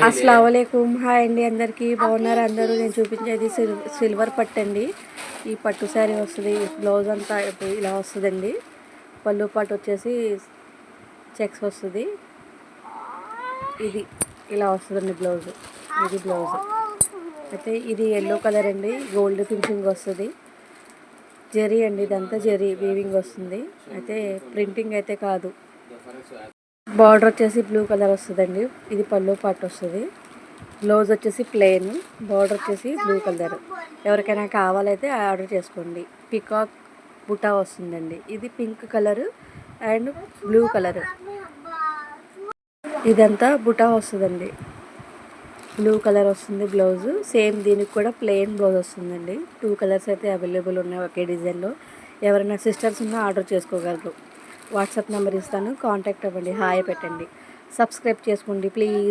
అస్సలాముఅలైకుం. Hi అండి, అందరికీ బాగున్నారు అందరూ. నేను చూపించేది సిల్వర్ పట్టు అండి. ఈ పట్టు శారీ వస్తుంది. బ్లౌజ్ అంతా ఇలా వస్తుందండి. పళ్ళు పాటు వచ్చేసి చెక్స్ వస్తుంది. ఇది ఇలా వస్తుందండి బ్లౌజ్. ఇది బ్లౌజ్ అయితే ఇది ఎల్లో కలర్ అండి. గోల్డ్ ఫినిషింగ్ వస్తుంది. జరీ అండి, ఇదంతా జరీ వీవింగ్ వస్తుంది. అయితే ప్రింటింగ్ అయితే కాదు. బార్డర్ వచ్చేసి బ్లూ కలర్ వస్తుందండి. ఇది పళ్ళు పాటు వస్తుంది. బ్లౌజ్ వచ్చేసి ప్లెయిన్, బార్డర్ వచ్చేసి బ్లూ కలర్. ఎవరికైనా కావాలైతే ఆర్డర్ చేసుకోండి. పికాక్ బుటా వస్తుందండి. ఇది pink colour and blue colour. ఇదంతా బుటా వస్తుందండి. బ్లూ కలర్ వస్తుంది బ్లౌజ్. సేమ్ దీనికి కూడా ప్లెయిన్ బ్లౌజ్ వస్తుందండి. 2 కలర్స్ అయితే అవైలబుల్ ఉన్నాయి ఒకే డిజైన్లో. ఎవరైనా సిస్టర్స్ ఉన్నా ఆర్డర్ చేసుకోగలరు. వాట్సాప్ నెంబర్ ఇస్తాను, కాంటాక్ట్ అవ్వండి, హాయ్ పెట్టండి, సబ్స్క్రైబ్ చేసుకోండి ప్లీజ్.